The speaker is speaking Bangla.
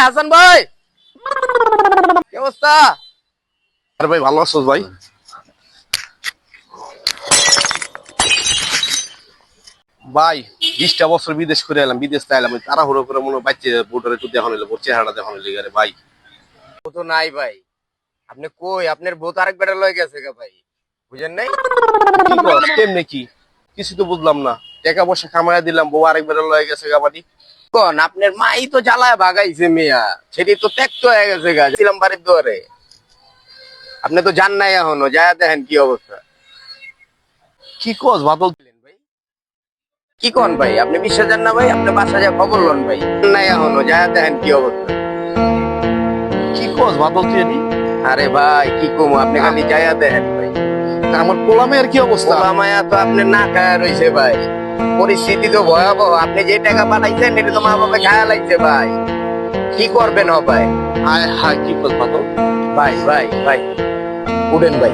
হাসান ভাই, কি অবস্থা? আরে ভাই ভালো আছো ভাই? ভাই 20টা বছর বিদেশ করে এলাম, বিদেশ এলাম তাড়াহুড়ো করে মনে বাচ্চা বোর্ডারে একটু দেখানো হইলো, ওর চেহারাটা দেখানো হইলো রে ভাই। ও তো নাই ভাই। আপনি কই? আপনার বউ তো আরেক বেটা লয়ে গেছে গা ভাই, বুঝেন নাই? কি কস কেমনে কি? কিছু তো বুঝলাম না। টাকা পয়সা কামাইয়া দিলাম, বউ আরেকবার লয়ে গেছে গাবাটি। কোন আপনার মাই তো জ্বালায় ভাগাইছে মিয়া, সেটি তো ত্যাক্ত হয়ে গেছে গা, ছিলাম বাড়ির দুয়ারে। আপনি তো জান নাই এখনো, যায় দেখেন কি অবস্থা। কি কস বাদল? ভাই কি কোন ভাই, আপনি বিশ্বাস জান না ভাই? আপনি বাসা যা খবর লন ভাই, জান নাই এখনো, যায় দেখেন কি অবস্থা। কি কস বাদল তুই এনি? আরে ভাই কি কমু, আপনি খালি যায়া দেখেন ভাই। আমার পোলামের কি অবস্থা? পোলা মায়া তো আপনি না খায়া রইছে ভাই, পরিস্থিতি তো ভয়াবহ। আপনি যে টাকা পাঠাইছেন এটা তো মা বাবা খায়া লাগছে ভাই, কি করবেন হ ভাই? হায় হায় কি কস বাদল? ভাই ভাই ভাই উঠেন ভাই,